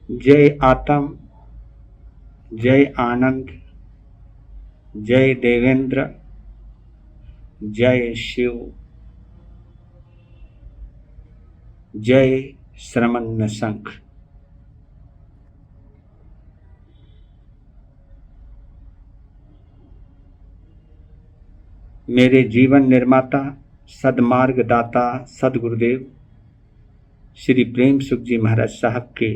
जय आत्म, जय आनंद, जय देवेंद्र, जय शिव, जय श्रमण शंख। मेरे जीवन निर्माता, सदमार्गदाता सदगुरुदेव श्री प्रेम सुख जी महाराज साहब के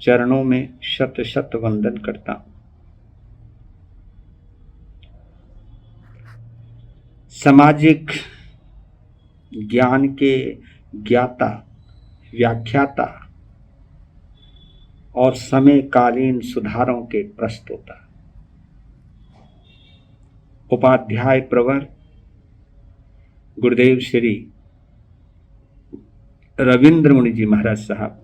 चरणों में शत शत वंदन करता हूं। सामाजिक ज्ञान के ज्ञाता, व्याख्याता और समयकालीन सुधारों के प्रस्तोता, उपाध्याय प्रवर गुरुदेव श्री रविंद्र मुनि जी महाराज साहब,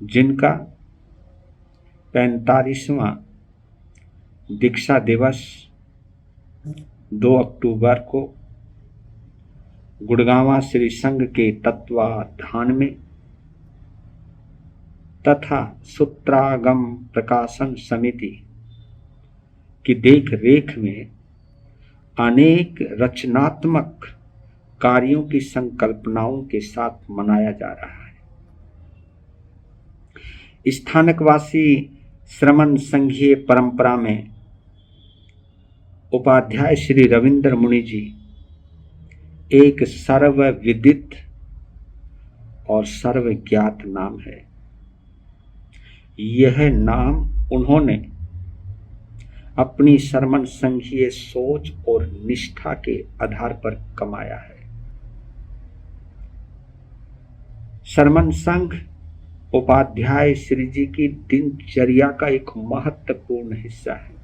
जिनका 45वां दीक्षा दिवस 2 अक्टूबर को गुड़गांव श्री संघ के तत्वाधान में तथा सूत्रागम प्रकाशन समिति की देख रेख में अनेक रचनात्मक कार्यों की संकल्पनाओं के साथ मनाया जा रहा है। स्थानकवासी श्रमण संघीय परंपरा में उपाध्याय श्री रविंद्र मुनि जी एक सर्वविदित और सर्वज्ञात नाम है। यह नाम उन्होंने अपनी श्रमण संघीय सोच और निष्ठा के आधार पर कमाया है। श्रमण संघ उपाध्याय श्री जी की दिनचर्या का एक महत्वपूर्ण हिस्सा है।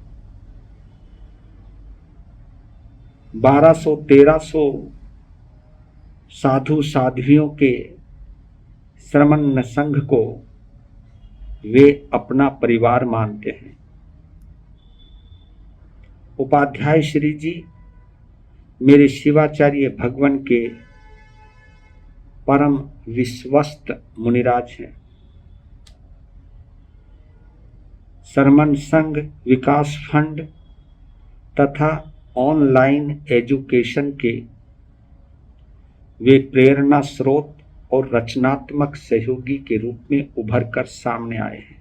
1200-1300 साधु साध्वियों के श्रमण संघ को वे अपना परिवार मानते हैं। उपाध्याय श्री जी मेरे शिवाचार्य भगवान के परम विश्वस्त मुनिराज हैं। श्रमण संघ विकास फंड तथा ऑनलाइन एजुकेशन के वे प्रेरणा स्रोत और रचनात्मक सहयोगी के रूप में उभर कर सामने आए हैं।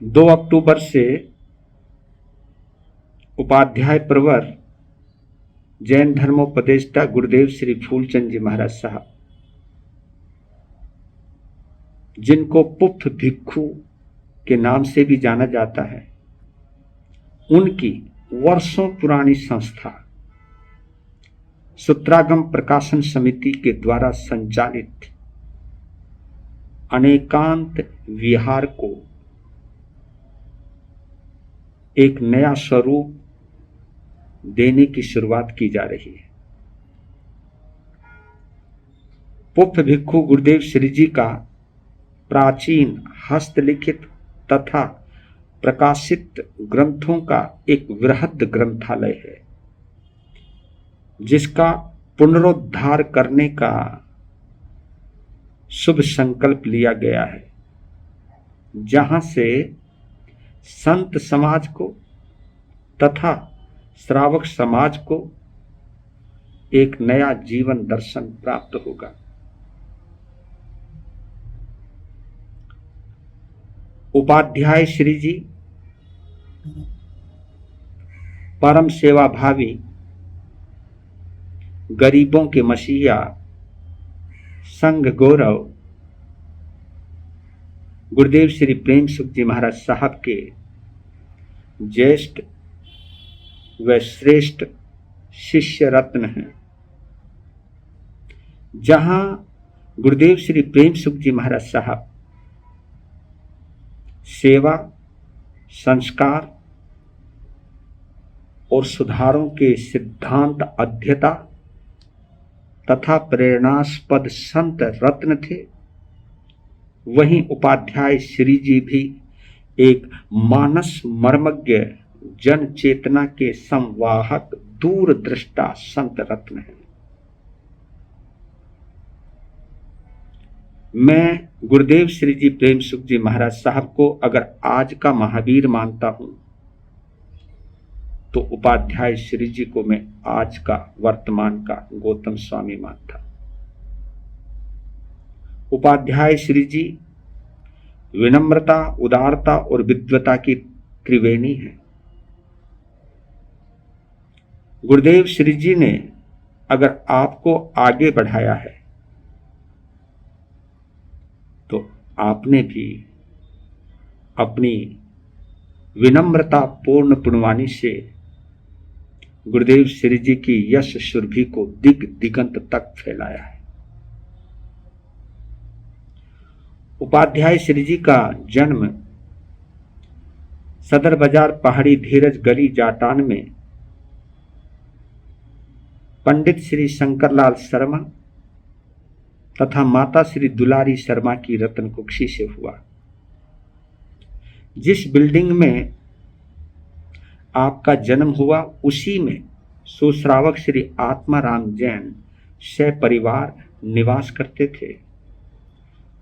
2 अक्टूबर से उपाध्याय प्रवर जैन धर्मोपदेष्टा गुरुदेव श्री फूलचंद जी महाराज साहब, जिनको पुप्त भिक्षु के नाम से भी जाना जाता है, उनकी वर्षों पुरानी संस्था सूत्रागम प्रकाशन समिति के द्वारा संचालित अनेकांत विहार को एक नया स्वरूप देने की शुरुआत की जा रही है। पुप्त भिक्षु गुरुदेव श्री जी का प्राचीन हस्तलिखित तथा प्रकाशित ग्रंथों का एक वृहद ग्रंथालय है, जिसका पुनरुद्धार करने का शुभ संकल्प लिया गया है, जहां से संत समाज को तथा श्रावक समाज को एक नया जीवन दर्शन प्राप्त होगा। उपाध्याय श्री जी परम सेवा भावी, गरीबों के मसीहा, संघ गौरव गुरुदेव श्री प्रेम सुख जी महाराज साहब के ज्येष्ठ व श्रेष्ठ शिष्य रत्न हैं। जहां गुरुदेव श्री प्रेम सुख जी महाराज साहब सेवा, संस्कार और सुधारों के सिद्धांत अध्येता तथा प्रेरणास्पद संत रत्न थे, वहीं उपाध्याय श्री जी भी एक मानस मर्मज्ञ, जन चेतना के संवाहक, दूरदृष्टा संत रत्न है। मैं गुरुदेव श्री जी प्रेम सुख जी महाराज साहब को अगर आज का महावीर मानता हूं तो उपाध्याय श्री जी को मैं आज का वर्तमान का गौतम स्वामी मानता हूं। उपाध्याय श्री जी विनम्रता, उदारता और विद्वता की त्रिवेणी है। गुरुदेव श्री जी ने अगर आपको आगे बढ़ाया है तो आपने भी अपनी विनम्रता पूर्ण पुण्यवाणी से गुरुदेव श्री जी की यश सुरभि को दिग दिगंत तक फैलाया है। उपाध्याय श्री जी का जन्म सदर बाजार पहाड़ी धीरज गली जाटान में पंडित श्री शंकरलाल शर्मा तथा माता श्री दुलारी शर्मा की रत्न कुक्षी से हुआ। जिस बिल्डिंग में आपका जन्म हुआ उसी में सुश्रावक श्री आत्माराम जैन सपरिवार निवास करते थे।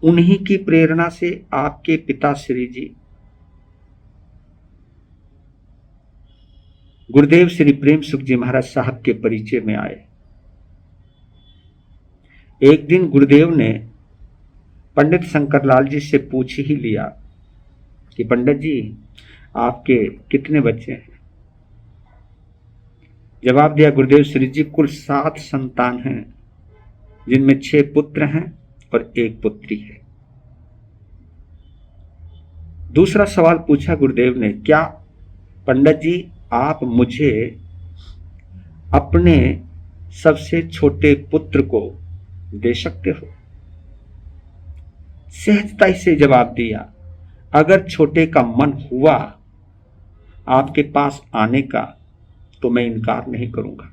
उन्हीं की प्रेरणा से आपके पिता श्री जी गुरुदेव श्री प्रेम सुख जी महाराज साहब के परिचय में आए। एक दिन गुरुदेव ने पंडित शंकरलाल जी से पूछ ही लिया कि पंडित जी आपके कितने बच्चे हैं। जवाब दिया गुरुदेव श्री जी कुल 7 संतान हैं, जिनमें 6 पुत्र हैं और 1 पुत्री है। दूसरा सवाल पूछा गुरुदेव ने, क्या पंडित जी आप मुझे अपने सबसे छोटे पुत्र को दे सकते हो? सहजता से जवाब दिया, अगर छोटे का मन हुआ आपके पास आने का तो मैं इनकार नहीं करूंगा।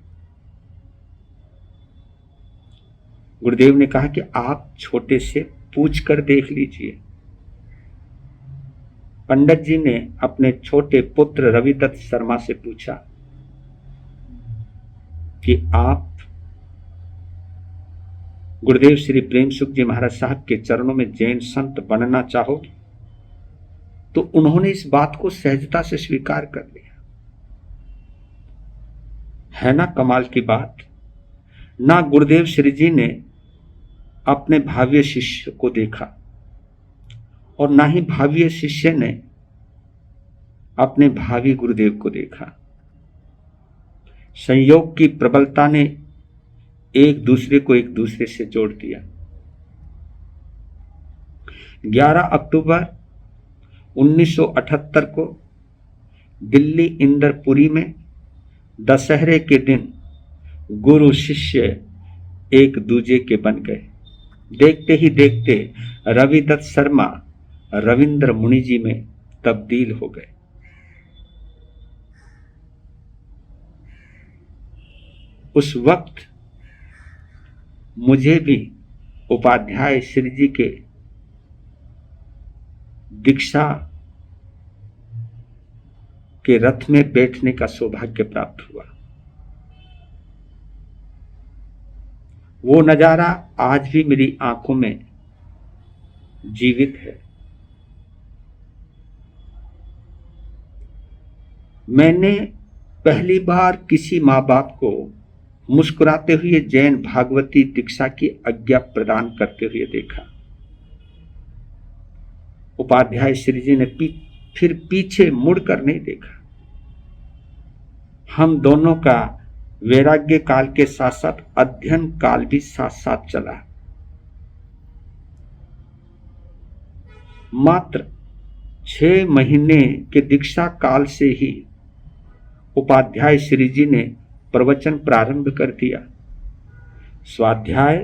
गुरुदेव ने कहा कि आप छोटे से पूछ कर देख लीजिए। पंडित जी ने अपने छोटे पुत्र रविदत्त शर्मा से पूछा कि आप गुरुदेव श्री प्रेम सुख जी महाराज साहब के चरणों में जैन संत बनना चाहोगे? तो उन्होंने इस बात को सहजता से स्वीकार कर लिया। है ना कमाल की बात। ना गुरुदेव श्री जी ने अपने भावी शिष्य को देखा और ना ही भावी शिष्य ने अपने भावी गुरुदेव को देखा। संयोग की प्रबलता ने एक दूसरे को एक दूसरे से जोड़ दिया। 11 अक्टूबर 1978 को दिल्ली इंदरपुरी में दशहरे के दिन गुरु शिष्य एक दूजे के बन गए। देखते ही देखते रविदत्त शर्मा रविंद्र मुनि जी में तब्दील हो गए। उस वक्त मुझे भी उपाध्याय श्री जी के दीक्षा के रथ में बैठने का सौभाग्य प्राप्त हुआ। वो नजारा आज भी मेरी आंखों में जीवित है। मैंने पहली बार किसी माँ बाप को मुस्कुराते हुए जैन भागवती दीक्षा की आज्ञा प्रदान करते हुए देखा। उपाध्याय श्री जी ने फिर पीछे मुड़कर नहीं देखा। हम दोनों का वैराग्य काल के साथ साथ अध्ययन काल भी साथ साथ चला। मात्र 6 महीने के दीक्षा काल से ही उपाध्याय श्री जी ने प्रवचन प्रारंभ कर दिया। स्वाध्याय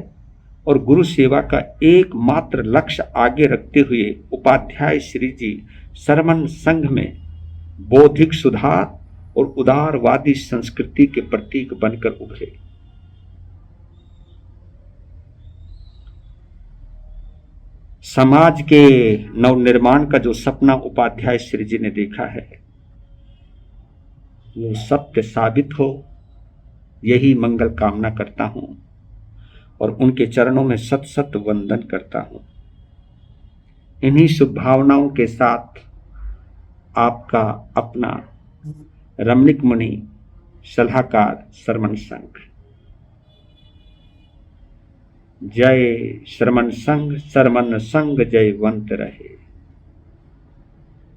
और गुरु सेवा का एकमात्र लक्ष्य आगे रखते हुए उपाध्याय श्री जी शरमन संघ में बौद्धिक सुधार और उदारवादी संस्कृति के प्रतीक बनकर उभरे। समाज के नवनिर्माण का जो सपना उपाध्याय श्री जी ने देखा है वो सत्य साबित हो, यही मंगल कामना करता हूं और उनके चरणों में सत सत वंदन करता हूं। इन्हीं शुभ भावनाओं के साथ आपका अपना रमणीक मुनि सलाहकार श्रमण संघ। जय श्रमण संघ, शर्मन संघ जयवंत रहे।